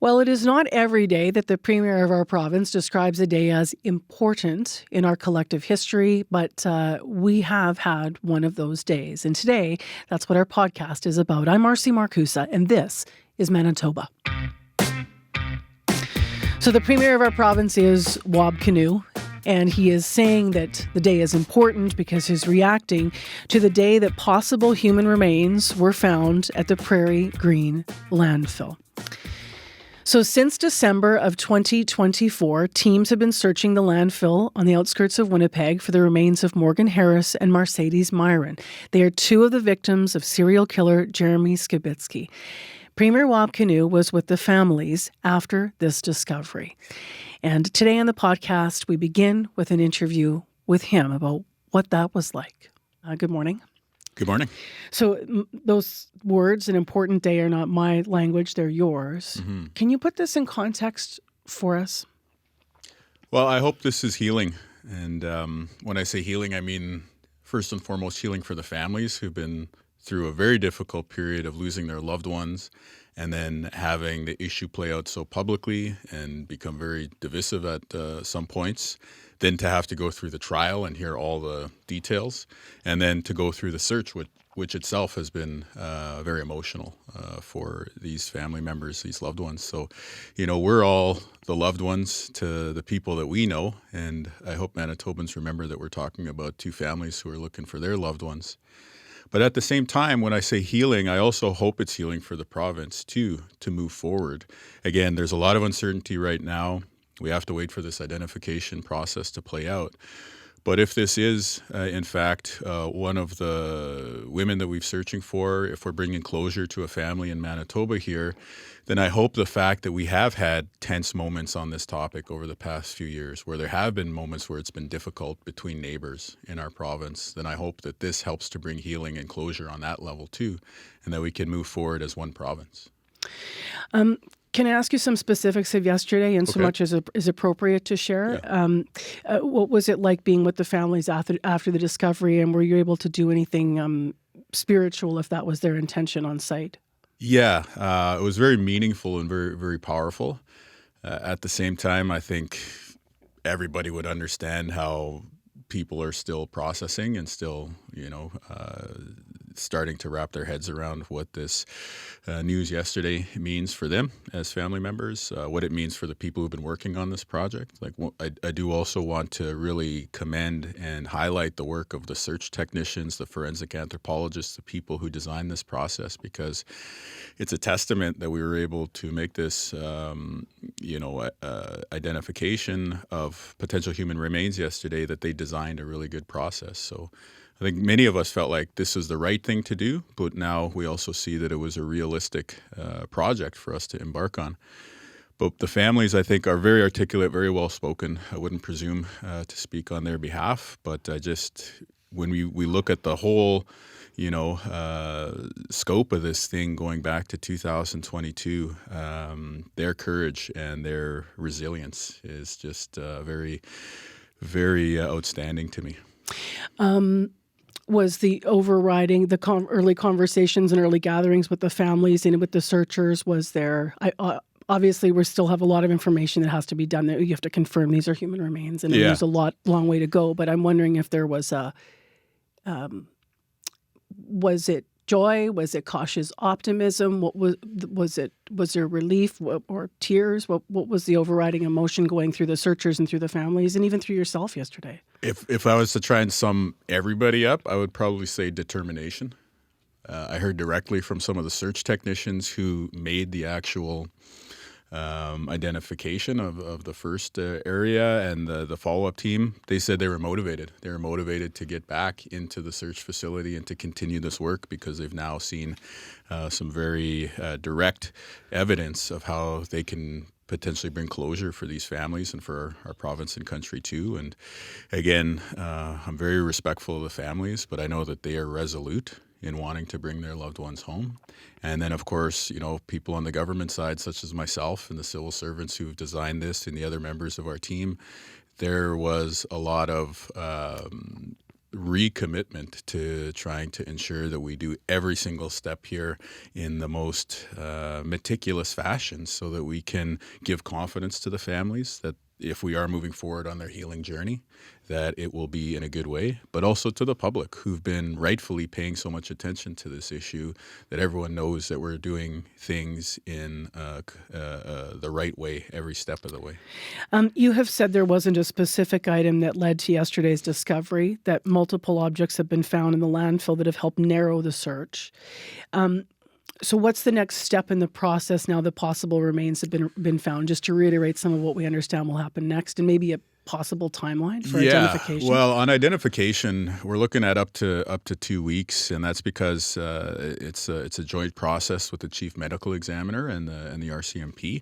Well, it is not every day that the Premier of our province describes a day as important in our collective history, but we have had one of those days. And today, that's what our podcast is about. I'm Marcy Markusa, and this is Manitoba. So the Premier of our province is Wab Kinew, and he is saying that the day is important because he's reacting to the day that possible human remains were found at the Prairie Green landfill. So since December of 2024, teams have been searching the landfill on the outskirts of Winnipeg for the remains of Morgan Harris and Marcedes Myran. They are two of the victims of serial killer Jeremy Skibicki. Premier Wab Kinew was with the families after this discovery. And today on the podcast, we begin with an interview with him about what that was like. Good morning. Good morning. So those words, an important day, are not my language, they're yours. Mm-hmm. Can you put this in context for us? Well, I hope this is healing. And when I say healing, I mean, first and foremost, healing for the families who've been through a very difficult period of losing their loved ones and then having the issue play out so publicly and become very divisive at some points. Then to have to go through the trial and hear all the details, and then to go through the search, which itself has been very emotional for these family members, these loved ones. So, we're all the loved ones to the people that we know, and I hope Manitobans remember that we're talking about two families who are looking for their loved ones. But at the same time, when I say healing, I also hope it's healing for the province, too, to move forward. Again, there's a lot of uncertainty right now. We have to wait for this identification process to play out. But if this is, in fact, one of the women that we're searching for, if we're bringing closure to a family in Manitoba here, then I hope the fact that we have had tense moments on this topic over the past few years, where there have been moments where it's been difficult between neighbors in our province, then I hope that this helps to bring healing and closure on that level too, and that we can move forward as one province. Can I ask you some specifics of yesterday, and so much as is appropriate to share? Yeah. What was it like being with the families after the discovery, and were you able to do anything spiritual, if that was their intention, on site? Yeah, it was very meaningful and very, very powerful. At the same time, I think everybody would understand how people are still processing and still, starting to wrap their heads around what this news yesterday means for them as family members, what it means for the people who've been working on this project. I do also want to really commend and highlight the work of the search technicians, the forensic anthropologists, the people who designed this process, because it's a testament that we were able to make this, identification of potential human remains yesterday, that they designed a really good process. So I think many of us felt like this was the right thing to do, but now we also see that it was a realistic project for us to embark on. But the families, I think, are very articulate, very well spoken. I wouldn't presume to speak on their behalf, but when we look at the whole, scope of this thing going back to 2022, their courage and their resilience is just very, very outstanding to me. Was the overriding, early conversations and early gatherings with the families and with the searchers, was there, obviously we still have a lot of information that has to be done. You have to confirm these are human remains, and there's a long way to go, but I'm wondering if there was was it joy? Was it cautious optimism? What was it? Was there relief or tears? What was the overriding emotion going through the searchers and through the families and even through yourself yesterday? If I was to try and sum everybody up, I would probably say determination. I heard directly from some of the search technicians who made the actual identification of the first area and the follow-up team. They said they were motivated. They were motivated to get back into the search facility and to continue this work because they've now seen some very direct evidence of how they can potentially bring closure for these families and for our province and country too. And again, I'm very respectful of the families, but I know that they are resolute in wanting to bring their loved ones home. And then, of course, people on the government side, such as myself and the civil servants who've designed this and the other members of our team, there was a lot of recommitment to trying to ensure that we do every single step here in the most meticulous fashion so that we can give confidence to the families that if we are moving forward on their healing journey, that it will be in a good way, but also to the public who've been rightfully paying so much attention to this issue, that everyone knows that we're doing things in the right way every step of the way. You have said there wasn't a specific item that led to yesterday's discovery, that multiple objects have been found in the landfill that have helped narrow the search. So what's the next step in the process now that possible remains have been found? Just to reiterate some of what we understand will happen next, and maybe a possible timeline for identification? Well, on identification, we're looking at up to 2 weeks, and that's because it's a joint process with the chief medical examiner and the RCMP,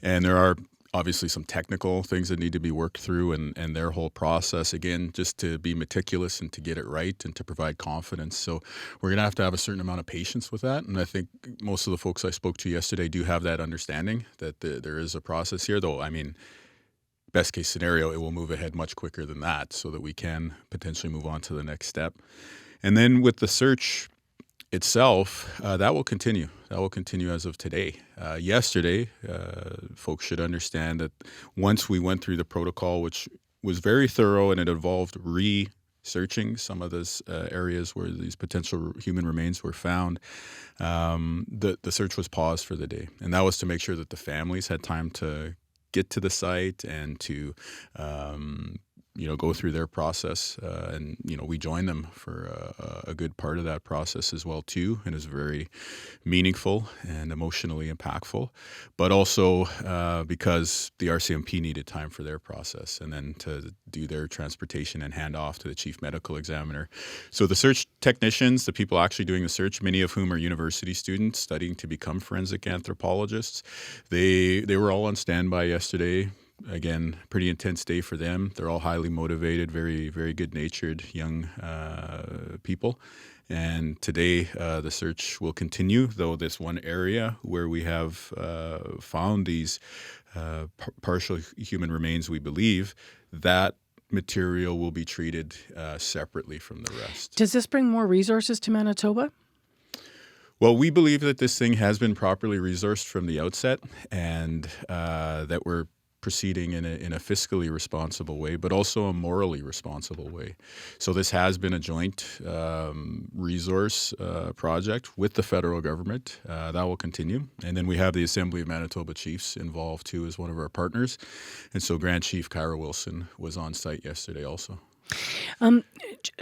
and there are obviously some technical things that need to be worked through and their whole process, again, just to be meticulous and to get it right and to provide confidence. So we're going to have a certain amount of patience with that. And I think most of the folks I spoke to yesterday do have that understanding that there is a process here, though, I mean, best case scenario, it will move ahead much quicker than that so that we can potentially move on to the next step. And then with the search itself, that will continue. That will continue as of today. Yesterday, folks should understand that once we went through the protocol, which was very thorough and it involved researching some of those areas where these potential human remains were found, the search was paused for the day. And that was to make sure that the families had time to get to the site and to go through their process, and we join them for a good part of that process as well too, and is very meaningful and emotionally impactful. But also because the RCMP needed time for their process, and then to do their transportation and hand off to the chief medical examiner. So the search technicians, the people actually doing the search, many of whom are university students studying to become forensic anthropologists, they were all on standby yesterday. Again, pretty intense day for them. They're all highly motivated, very, very good-natured young people. And today, the search will continue, though this one area where we have found these partial human remains, we believe, that material will be treated separately from the rest. Does this bring more resources to Manitoba? Well, we believe that this thing has been properly resourced from the outset, and that we're proceeding in a fiscally responsible way, but also a morally responsible way. So this has been a joint resource project with the federal government. That will continue. And then we have the Assembly of Manitoba Chiefs involved too as one of our partners. And so Grand Chief Kyra Wilson was on site yesterday also.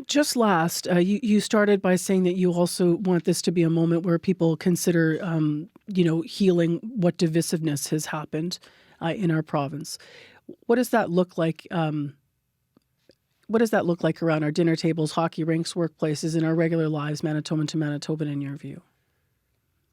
Just last, you started by saying that you also want this to be a moment where people consider, healing what divisiveness has happened in our province. What does that look like? What does that look like around our dinner tables, hockey rinks, workplaces, in our regular lives, Manitoban to Manitoban, in your view?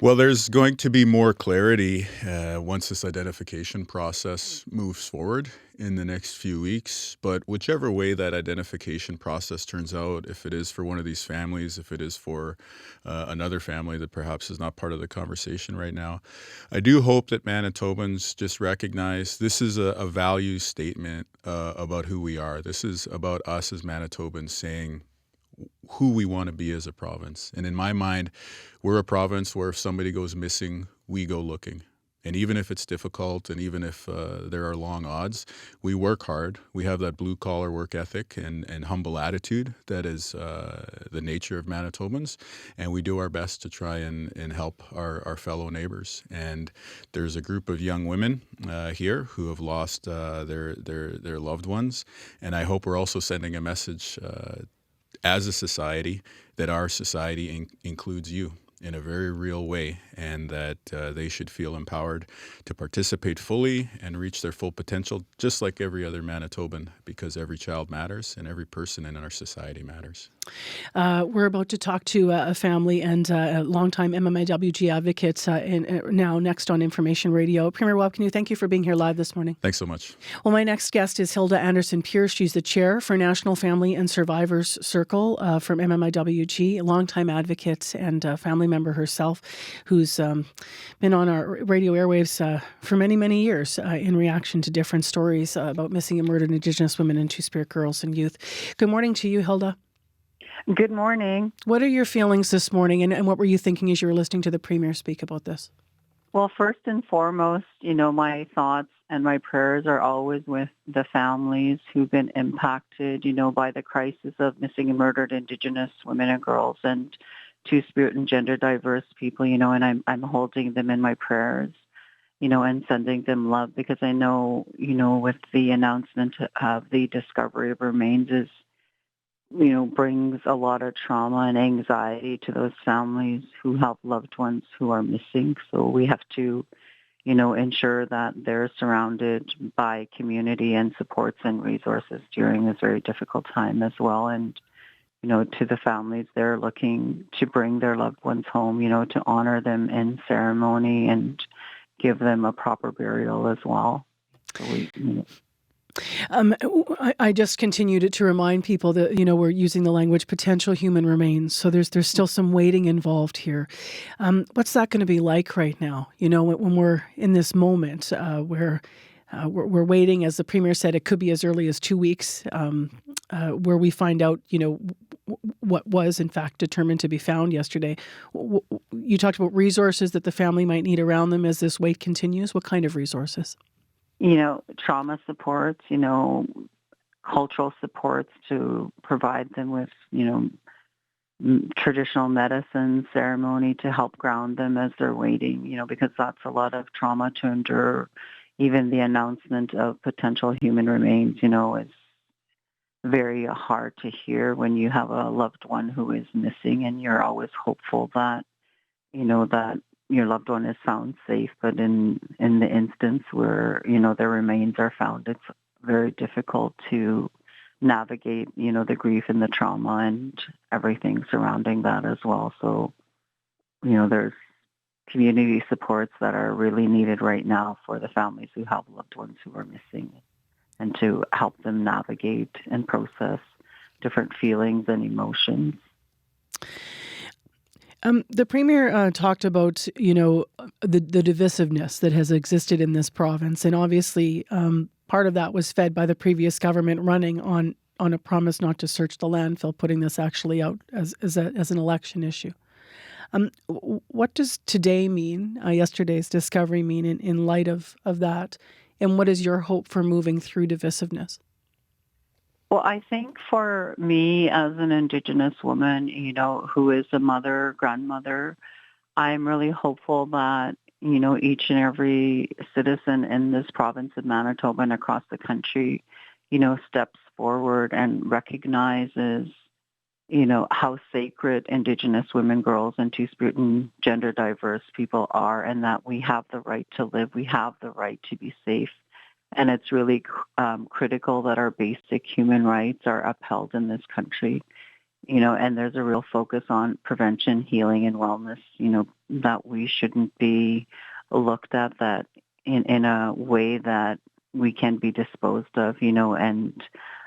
Well, there's going to be more clarity once this identification process moves forward in the next few weeks. But whichever way that identification process turns out, if it is for one of these families, if it is for another family that perhaps is not part of the conversation right now, I do hope that Manitobans just recognize this is a value statement about who we are. This is about us as Manitobans saying who we want to be as a province. And in my mind, we're a province where if somebody goes missing, we go looking. And even if it's difficult and even if there are long odds, we work hard. We have that blue-collar work ethic and humble attitude that is the nature of Manitobans. And we do our best to try and help our fellow neighbors. And there's a group of young women here who have lost their loved ones. And I hope we're also sending a message as a society that our society includes you in a very real way, and that they should feel empowered to participate fully and reach their full potential, just like every other Manitoban, because every child matters and every person in our society matters. We're about to talk to a family and a longtime MMIWG advocate now next on Information Radio. Premier Wab Kinew, thank you for being here live this morning. Thanks so much. Well, my next guest is Hilda Anderson-Pyrz. She's the chair for National Family and Survivors Circle from MMIWG, a longtime advocate and family member herself, who's been on our radio airwaves for many, many years in reaction to different stories about missing and murdered Indigenous women and Two-Spirit girls and youth. Good morning to you, Hilda. Good morning. What are your feelings this morning, and what were you thinking as you were listening to the Premier speak about this? Well, first and foremost, my thoughts and my prayers are always with the families who've been impacted, by the crisis of missing and murdered Indigenous women and girls and two-spirit and gender diverse people, and I'm holding them in my prayers, and sending them love because I know, with the announcement of the discovery of remains is brings a lot of trauma and anxiety to those families who have loved ones who are missing. So we have to, ensure that they're surrounded by community and supports and resources during this very difficult time as well. And, to the families, they're looking to bring their loved ones home, to honor them in ceremony and give them a proper burial as well. So I just continued to remind people that, we're using the language potential human remains. So there's still some waiting involved here. What's that going to be like right now? When we're in this moment where we're waiting, as the Premier said, it could be as early as 2 weeks where we find out, what was in fact determined to be found yesterday. You talked about resources that the family might need around them as this wait continues. What kind of resources? Trauma supports, cultural supports to provide them with, traditional medicine ceremony to help ground them as they're waiting, because that's a lot of trauma to endure. Even the announcement of potential human remains, is very hard to hear when you have a loved one who is missing and you're always hopeful that, that your loved one is found safe. But in the instance where, their remains are found, it's very difficult to navigate, the grief and the trauma and everything surrounding that as well. So, there's community supports that are really needed right now for the families who have loved ones who are missing and to help them navigate and process different feelings and emotions. The Premier talked about, the divisiveness that has existed in this province. And obviously, part of that was fed by the previous government running on a promise not to search the landfill, putting this actually out as an election issue. What does today mean, yesterday's discovery mean in light of that? And what is your hope for moving through divisiveness? Well, I think for me as an Indigenous woman, who is a mother, grandmother, I'm really hopeful that, each and every citizen in this province of Manitoba and across the country, steps forward and recognizes, how sacred Indigenous women, girls, and two-spirit and gender diverse people are, and that we have the right to live, we have the right to be safe. And it's really critical that our basic human rights are upheld in this country, and there's a real focus on prevention, healing, and wellness, that we shouldn't be looked at that in a way that we can be disposed of, and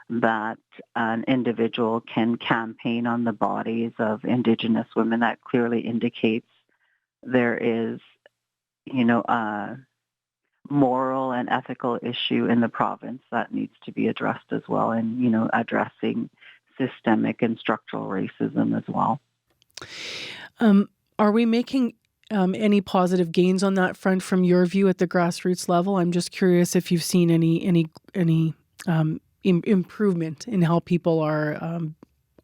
that an individual can campaign on the bodies of Indigenous women. That clearly indicates there is, a moral and ethical issue in the province that needs to be addressed as well, and, addressing systemic and structural racism as well. Are we making any positive gains on that front from your view at the grassroots level? I'm just curious if you've seen any improvement in how people are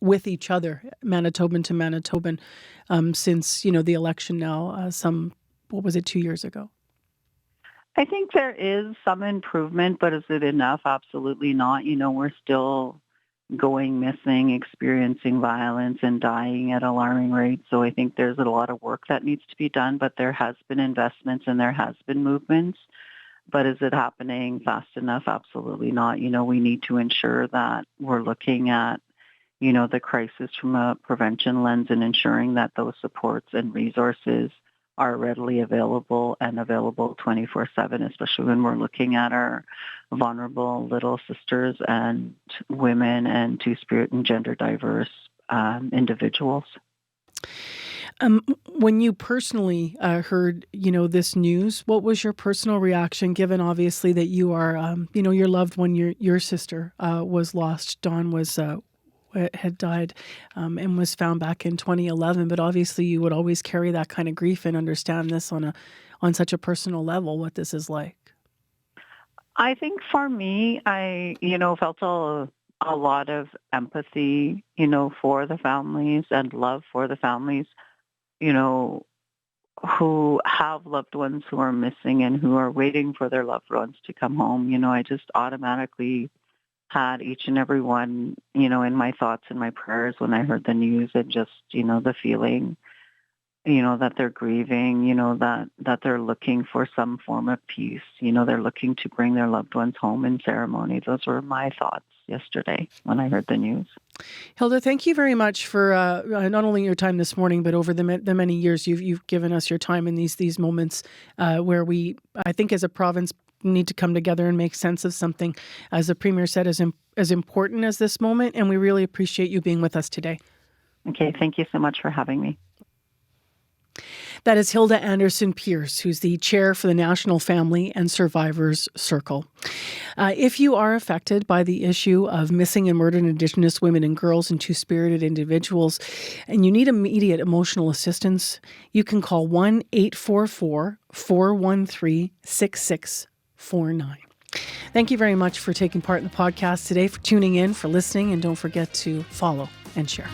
with each other, Manitoban to Manitoban, since the election now. 2 years ago? I think there is some improvement, but is it enough? Absolutely not. We're still going missing, experiencing violence, and dying at alarming rates. So I think there's a lot of work that needs to be done, but there has been investments and there has been movements. But is it happening fast enough? Absolutely not. We need to ensure that we're looking at, the crisis from a prevention lens and ensuring that those supports and resources are readily available and available 24/7, especially when we're looking at our vulnerable little sisters and women and two-spirit and gender diverse individuals. When you personally heard, this news, what was your personal reaction, given obviously that you are, your loved one, your sister was lost, Dawn was had died and was found back in 2011. But obviously, you would always carry that kind of grief and understand this on such a personal level, what this is like. I think for me, I, felt a lot of empathy, for the families and love for the families, who have loved ones who are missing and who are waiting for their loved ones to come home. I just automatically had each and every one, in my thoughts and my prayers when I heard the news, and just, the feeling, that they're grieving, that they're looking for some form of peace. They're looking to bring their loved ones home in ceremony. Those were my thoughts yesterday when I heard the news. Hilda, thank you very much for not only your time this morning, but over the many years you've given us your time in these moments where we, I think as a province, need to come together and make sense of something, as the Premier said, as important as this moment. And we really appreciate you being with us today. Okay, thank you so much for having me. That is Hilda Anderson-Pyrz, who's the chair for the National Family and Survivors Circle. If you are affected by the issue of missing and murdered Indigenous women and girls and two-spirited individuals, and you need immediate emotional assistance, you can call 1-844-413-6649. Thank you very much for taking part in the podcast today, for tuning in, for listening, and don't forget to follow and share.